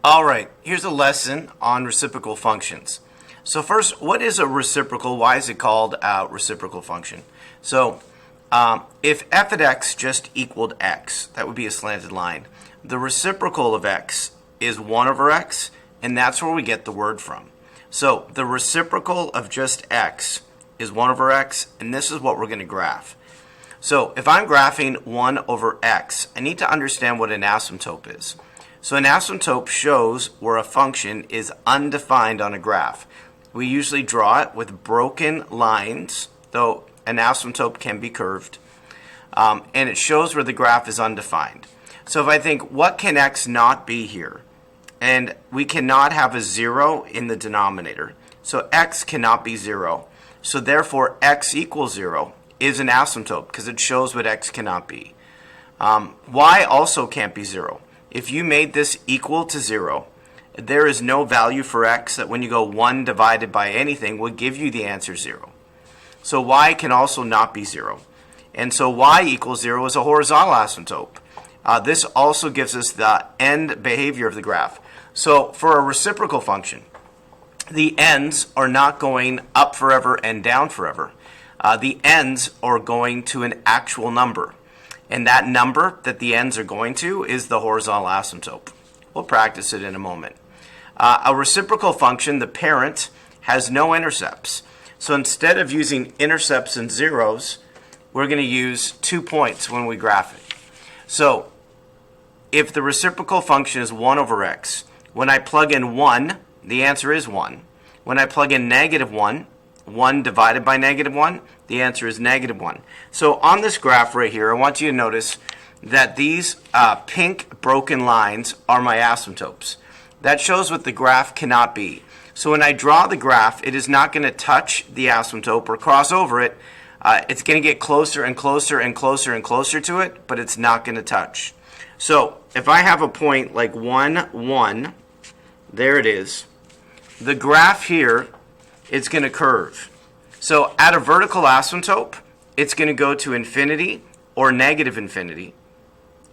All right, here's a lesson on reciprocal functions. So first, what is a reciprocal? Why is it called a reciprocal function? So if f of x just equaled x, that would be a slanted line. The reciprocal of x is 1 over x, and that's where we get the word from. So the reciprocal of just x is 1 over x, and this is what we're going to graph. So if I'm graphing 1 over x, I need to understand what an asymptote is. So an asymptote shows where a function is undefined on a graph. We usually draw it with broken lines, though an asymptote can be curved, and it shows where the graph is undefined. So if I think, what can x not be here? And we cannot have a 0 in the denominator. So x cannot be 0. So therefore x equals 0 is an asymptote because it shows what x cannot be. Y also can't be 0. If you made this equal to 0, there is no value for x that when you go 1 divided by anything would give you the answer 0. So y can also not be 0. And so y equals 0 is a horizontal asymptote. This also gives us the end behavior of the graph. So for a reciprocal function, the ends are not going up forever and down forever. The ends are going to an actual number. And that number that the ends are going to is the horizontal asymptote. We'll practice it in a moment. A reciprocal function, the parent, has no intercepts. So instead of using intercepts and zeros, we're going to use 2 points when we graph it. So if the reciprocal function is 1 over x, when I plug in 1, the answer is 1. When I plug in negative 1, 1 divided by negative 1, the answer is negative 1. So on this graph right here, I want you to notice that these pink broken lines are my asymptotes. That shows what the graph cannot be. So when I draw the graph, it is not going to touch the asymptote or cross over it. It's going to get closer and closer and closer and closer to it, but it's not going to touch. So if I have a point like 1, 1, there it is. The graph here, it's going to curve. So at a vertical asymptote, it's going to go to infinity or negative infinity.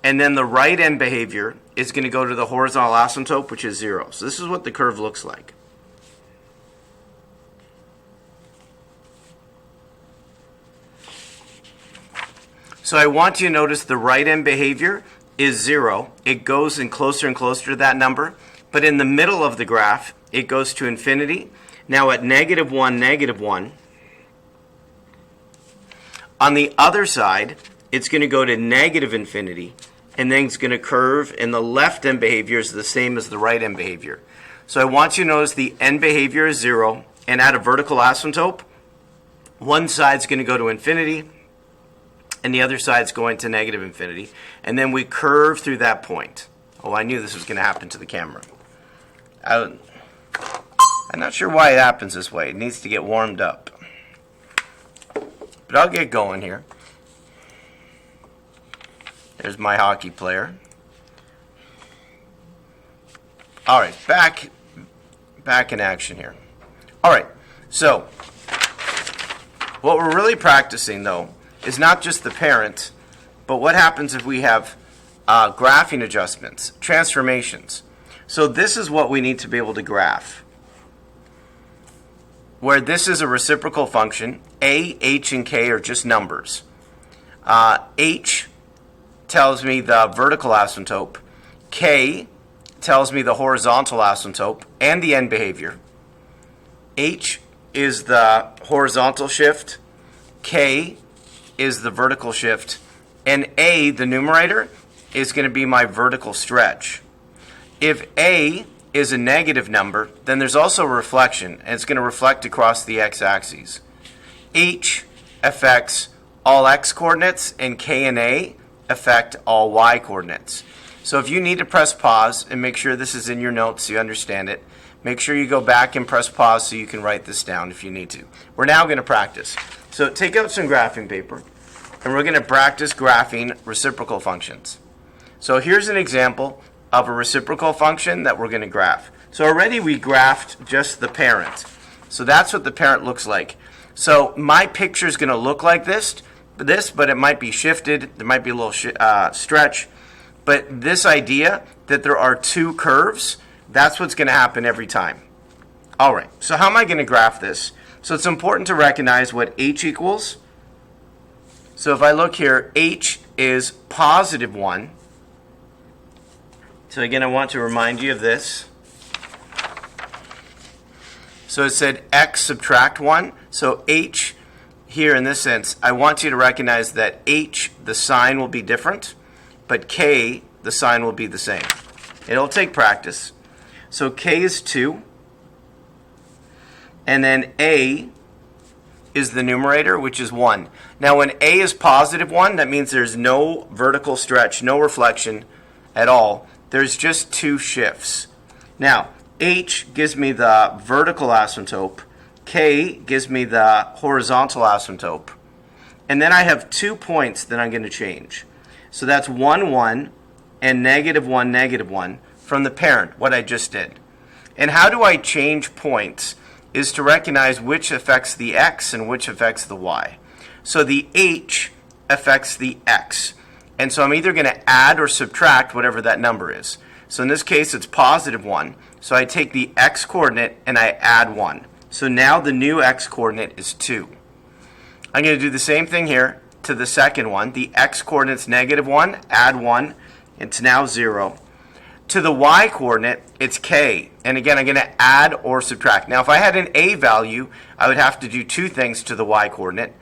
And then the right end behavior is going to go to the horizontal asymptote, which is 0. So this is what the curve looks like. So I want you to notice the right end behavior is 0. It goes in closer and closer to that number. But in the middle of the graph, it goes to infinity. Now at negative 1, negative 1, on the other side, it's going to go to negative infinity, and then it's going to curve, and the left end behavior is the same as the right end behavior. So I want you to notice the end behavior is 0, and at a vertical asymptote, one side's going to go to infinity, and the other side's going to negative infinity, and then we curve through that point. Oh, I knew this was going to happen to the camera. I'm not sure why it happens this way. It needs to get warmed up. But I'll get going here. There's my hockey player. All right, back in action here. All right, so what we're really practicing, though, is not just the parent, but what happens if we have graphing adjustments, transformations. So this is what we need to be able to graph. Where this is a reciprocal function, a, h, and k are just numbers. H tells me the vertical asymptote. K tells me the horizontal asymptote and the end behavior. H is the horizontal shift. K is the vertical shift. And A, the numerator, is going to be my vertical stretch. If A is a negative number, then there's also a reflection, and it's going to reflect across the x-axis. H affects all x coordinates, and K and A affect all y coordinates. So if you need to press pause and make sure this is in your notes so you understand it, make sure you go back and press pause so you can write this down if you need to. We're now going to practice. So take out some graphing paper, and we're going to practice graphing reciprocal functions. So here's an example of a reciprocal function that we're going to graph. So already we graphed just the parent. So that's what the parent looks like. So my picture is going to look like this, but it might be shifted. There might be a little stretch. But this idea that there are two curves, That's what's going to happen every time. All right, so how am I going to graph this? So it's important to recognize what h equals. So if I look here, h is positive 1. So again, I want to remind you of this. So it said x subtract 1. So h here in this sense, I want you to recognize that h, the sign will be different, but k, the sign will be the same. It'll take practice. So k is 2. And then a is the numerator, which is 1. Now when a is positive 1, that means there's no vertical stretch, no reflection at all. There's just 2 shifts. Now, h gives me the vertical asymptote. K gives me the horizontal asymptote. And then I have 2 points that I'm going to change. So that's 1, 1, and negative 1, negative 1 from the parent, what I just did. And how do I change points is to recognize which affects the x and which affects the y. So the h affects the x. And so I'm either going to add or subtract whatever that number is. So in this case, it's positive 1. So I take the x coordinate and I add 1. So now the new x coordinate is 2. I'm going to do the same thing here to the second one. The x coordinate's negative 1, add 1. It's now 0. To the y coordinate, it's k. And again, I'm going to add or subtract. Now, if I had an a value, I would have to do 2 things to the y coordinate.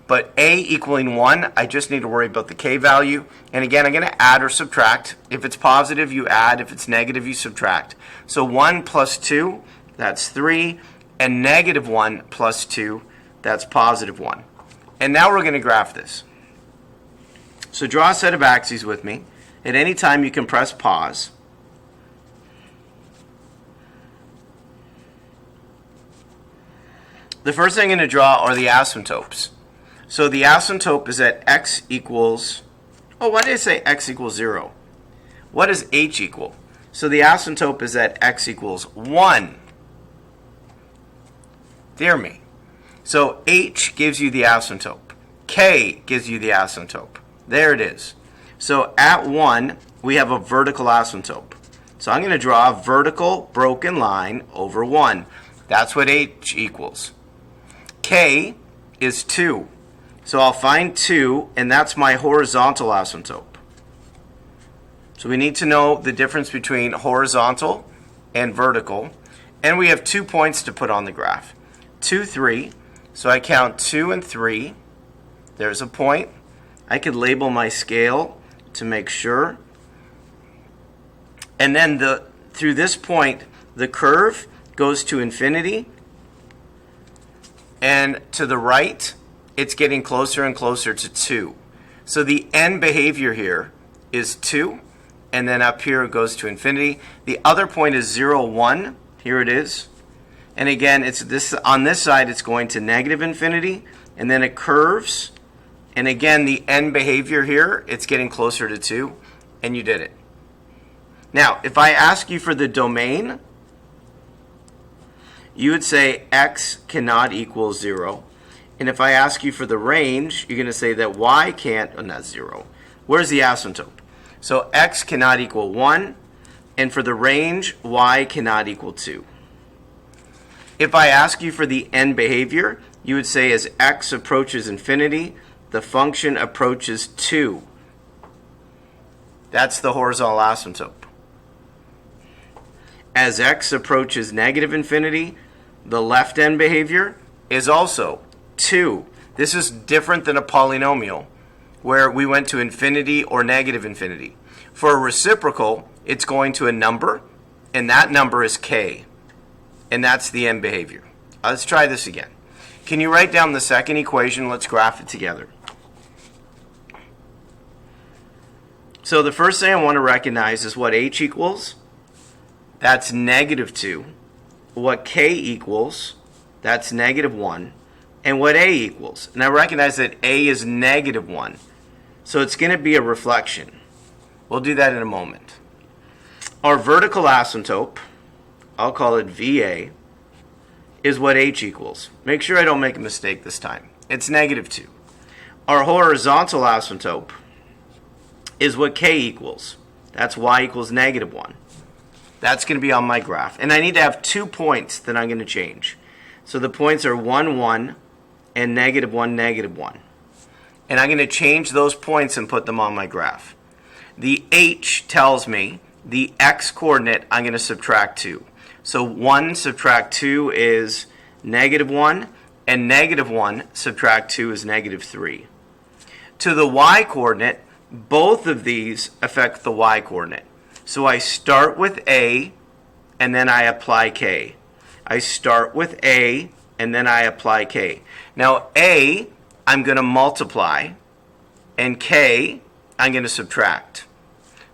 But a equaling 1, I just need to worry about the k value. And again, I'm going to add or subtract. If it's positive, you add. If it's negative, you subtract. So 1 plus 2, that's 3. And negative 1 plus 2, that's positive 1. And now we're going to graph this. So draw a set of axes with me. At any time, you can press pause. The first thing I'm going to draw are the asymptotes. So the asymptote is at x equals, why did I say x equals 0? What does h equal? So the asymptote is at x equals 1. Dear me. So h gives you the asymptote. K gives you the asymptote. There it is. So at 1, we have a vertical asymptote. So I'm going to draw a vertical broken line over 1. That's what h equals. K is 2. So I'll find 2, and that's my horizontal asymptote. So we need to know the difference between horizontal and vertical. And we have 2 points to put on the graph. 2, 3. So I count 2 and 3. There's a point. I could label my scale to make sure. And then through this point, the curve goes to infinity. And to the right, it's getting closer and closer to 2. So the end behavior here is 2. And then up here it goes to infinity. The other point is 0, 1. Here it is. And again, it's this on this side, it's going to negative infinity. And then it curves. And again, the end behavior here, it's getting closer to 2. And you did it. Now, if I ask you for the domain, you would say x cannot equal 0. And if I ask you for the range, you're going to say that y can't, not 0. Where's the asymptote? So x cannot equal 1. And for the range, y cannot equal 2. If I ask you for the end behavior, you would say as x approaches infinity, the function approaches 2. That's the horizontal asymptote. As x approaches negative infinity, the left end behavior is also 2. This is different than a polynomial where we went to infinity or negative infinity. For a reciprocal, it's going to a number, and that number is k. And that's the end behavior. Let's try this again. Can you write down the second equation? Let's graph it together. So the first thing I want to recognize is what h equals. That's negative 2. What k equals, that's negative 1. And what a equals. And I recognize that a is negative 1. So it's going to be a reflection. We'll do that in a moment. Our vertical asymptote, I'll call it VA, is what h equals. Make sure I don't make a mistake this time. It's negative 2. Our horizontal asymptote is what k equals. That's y equals negative 1. That's going to be on my graph. And I need to have 2 points that I'm going to change. So the points are 1, 1, and -1, -1. And I'm going to change those points and put them on my graph. The h tells me the x coordinate I'm going to subtract 2. So 1 subtract 2 is -1, and -1 subtract 2 is -3. To the y coordinate, both of these affect the y coordinate. So I start with A, and then I apply K. I start with A, and then I apply K. Now A, I'm going to multiply, and K, I'm going to subtract.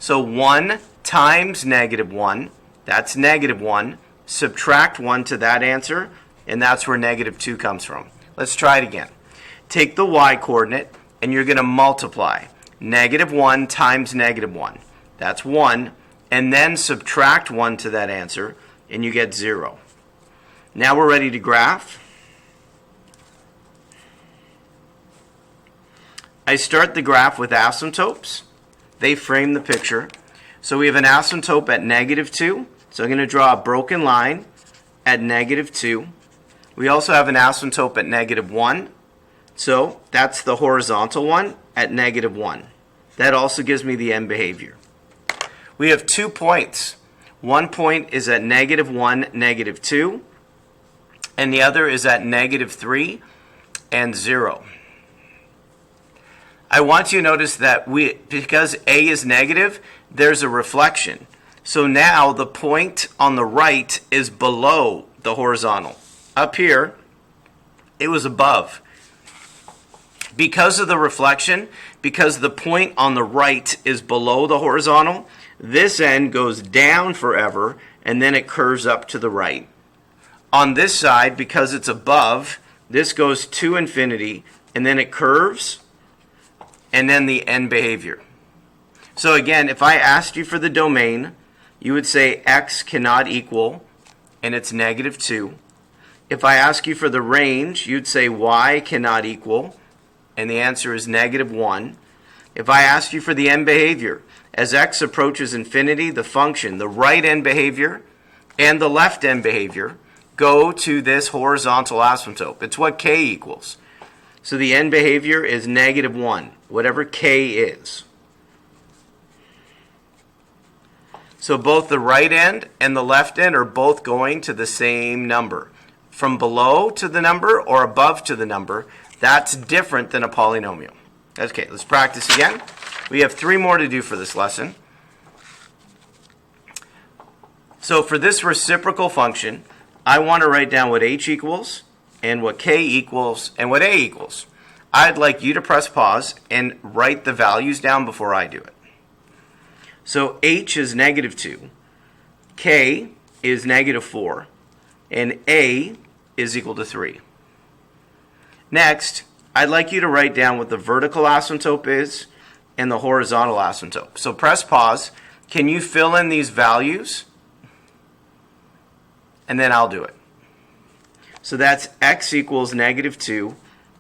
So 1 times -1, that's -1. Subtract 1 to that answer, and that's where -2 comes from. Let's try it again. Take the y coordinate, and you're going to multiply. -1 times -1, that's 1, and then subtract 1 to that answer, and you get 0. Now we're ready to graph. I start the graph with asymptotes. They frame the picture. So we have an asymptote at -2. So I'm going to draw a broken line at -2. We also have an asymptote at -1. So that's the horizontal one at -1. That also gives me the end behavior. We have 2 points. One point is at -1, -2, and the other is at -3 and 0. I want you to notice that because A is negative, there's a reflection. So now the point on the right is below the horizontal. Up here, it was above. Because of the reflection, because the point on the right is below the horizontal, this end goes down forever, and then it curves up to the right. On this side, because it's above, this goes to infinity, and then it curves, and then the end behavior. So again, if I asked you for the domain, you would say x cannot equal, and it's -2. If I ask you for the range, you'd say y cannot equal, and the answer is -1. If I ask you for the end behavior, as x approaches infinity, the function, the right end behavior and the left end behavior go to this horizontal asymptote. It's what k equals. So the end behavior is -1, whatever k is. So both the right end and the left end are both going to the same number. From below to the number or above to the number, that's different than a polynomial. Okay, let's practice again. We have 3 more to do for this lesson. So for this reciprocal function, I want to write down what h equals, and what k equals, and what a equals. I'd like you to press pause and write the values down before I do it. So h is -2, k is -4, and a is equal to 3. Next, I'd like you to write down what the vertical asymptote is and the horizontal asymptote. So press pause. Can you fill in these values? And then I'll do it. So that's x equals -2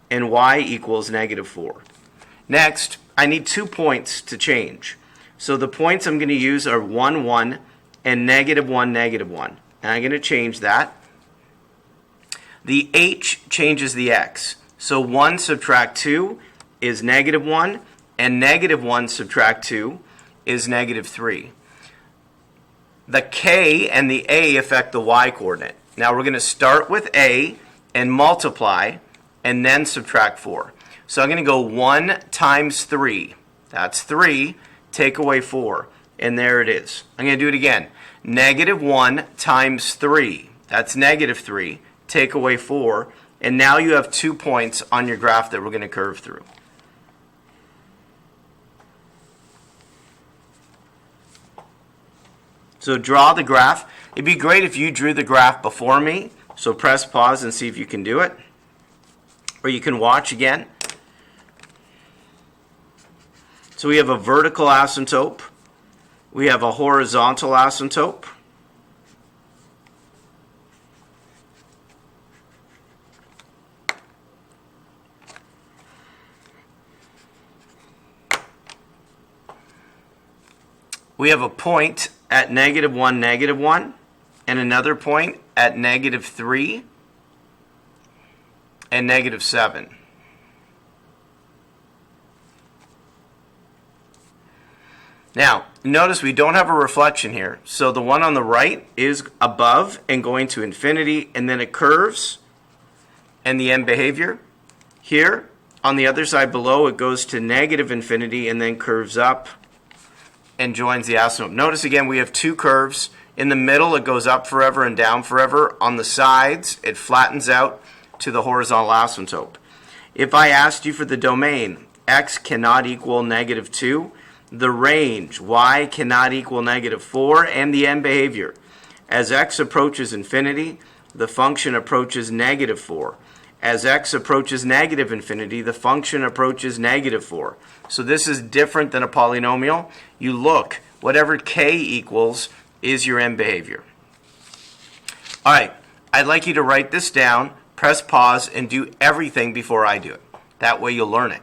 and y equals -4. Next, I need 2 points to change. So the points I'm going to use are 1, 1 and -1, -1. And I'm going to change that. The h changes the x. So 1 subtract 2 is -1, and -1 subtract 2 is -3. The k and the a affect the y coordinate. Now we're going to start with a and multiply, and then subtract 4. So I'm going to go 1 times 3. That's 3. Take away 4. And there it is. I'm going to do it again. -1 times 3. That's -3. Take away 4. And now you have 2 points on your graph that we're going to curve through. So draw the graph. It'd be great if you drew the graph before me. So press pause and see if you can do it. Or you can watch again. So we have a vertical asymptote. We have a horizontal asymptote. We have a point at -1, -1, and another point at -3 and -7. Now, notice we don't have a reflection here. So the one on the right is above and going to infinity, and then it curves, and the end behavior. Here, on the other side below, it goes to -infinity and then curves up and joins the asymptote. Notice again, we have two curves. In the middle, it goes up forever and down forever. On the sides, it flattens out to the horizontal asymptote. If I asked you for the domain, x cannot equal -2, the range, y cannot equal -4, and the end behavior. As x approaches infinity, the function approaches -4. As x approaches -infinity, the function approaches -4. So this is different than a polynomial. You look, whatever k equals is your end behavior. All right, I'd like you to write this down, press pause, and do everything before I do it. That way you'll learn it.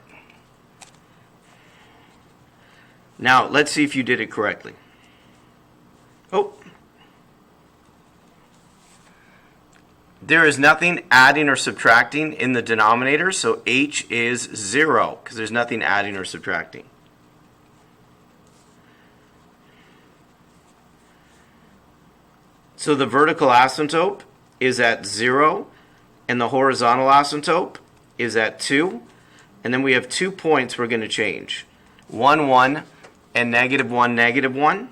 Now, let's see if you did it correctly. Oh. There is nothing adding or subtracting in the denominator, so h is 0, because there's nothing adding or subtracting. So the vertical asymptote is at 0, and the horizontal asymptote is at 2. And then we have 2 points we're going to change. 1, 1, and -1, -1.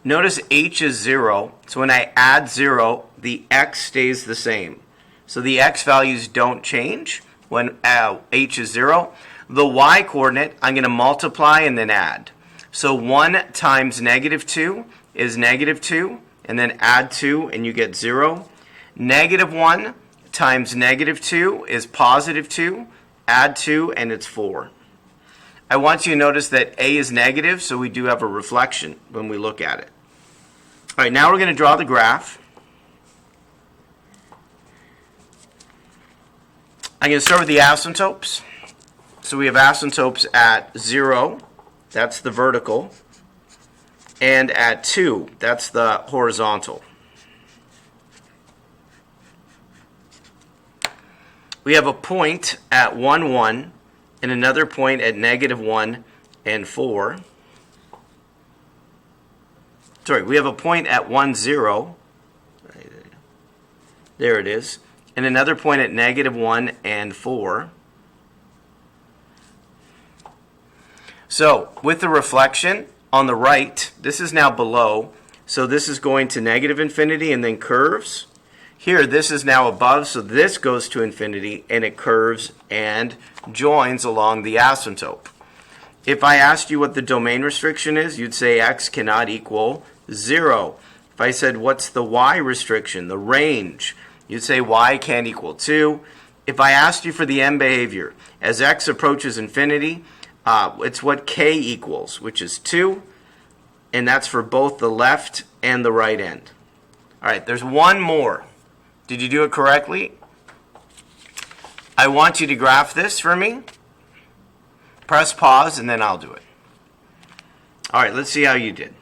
Notice h is 0, so when I add 0, the x stays the same. So the x values don't change when h is 0. The y coordinate, I'm going to multiply and then add. So 1 times -2 is -2, and then add 2 and you get 0. -1 times -2 is +2, add 2 and it's 4. I want you to notice that a is negative, so we do have a reflection when we look at it. All right, now we're going to draw the graph. I'm going to start with the asymptotes. So we have asymptotes at 0, that's the vertical, and at 2, that's the horizontal. We have a point at 1, 1, and another point at -1 and 4. Sorry, we have a point at 1, 0. There it is. And another point at -1 and 4. So, with the reflection on the right, this is now below. So this is going to -infinity and then curves. Here, this is now above, so this goes to infinity, and it curves and joins along the asymptote. If I asked you what the domain restriction is, you'd say x cannot equal 0. If I said, what's the y restriction, the range, you'd say y can't equal 2. If I asked you for the end behavior, as x approaches infinity, it's what k equals, which is 2, and that's for both the left and the right end. All right, there's one more. Did you do it correctly? I want you to graph this for me. Press pause and then I'll do it. All right, let's see how you did.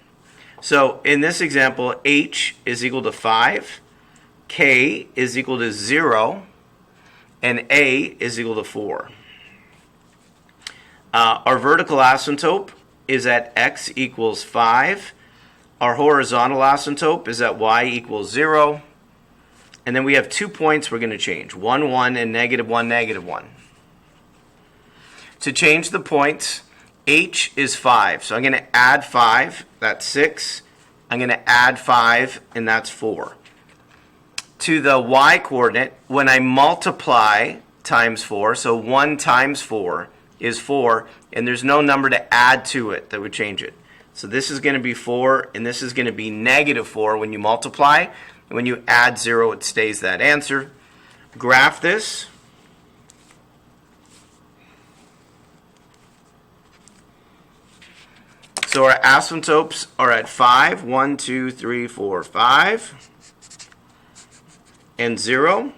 So in this example, h is equal to 5, k is equal to 0, and a is equal to 4. Our vertical asymptote is at x equals 5. Our horizontal asymptote is at y equals 0. And then we have 2 points we're going to change, 1, 1, and -1, -1. To change the points, h is 5. So I'm going to add 5, that's 6. I'm going to add 5, and that's 4. To the y coordinate, when I multiply times 4, so 1 times 4 is 4, and there's no number to add to it that would change it. So this is going to be 4, and this is going to be -4 when you multiply. When you add 0, it stays that answer. Graph this. So our asymptotes are at 5, 1, 2, 3, 4, 5, and 0.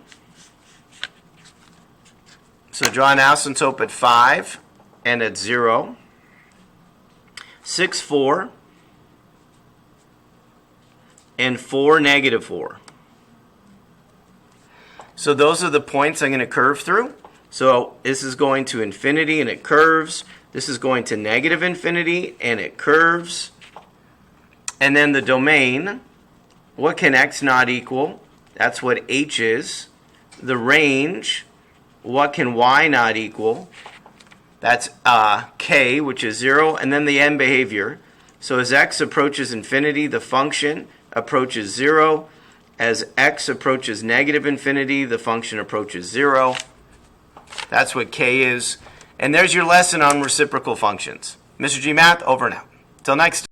So draw an asymptote at 5 and at 0. 6, 4, and 4, negative 4. So those are the points I'm going to curve through. So this is going to infinity and it curves. This is going to negative infinity and it curves. And then the domain, what can x not equal? That's what h is. The range, what can y not equal? That's k, which is 0. And then the end behavior. So as x approaches infinity, the function approaches 0. As x approaches negative infinity, the function approaches 0. That's what k is. And there's your lesson on reciprocal functions. Mr. G Math, over and out. Till next time.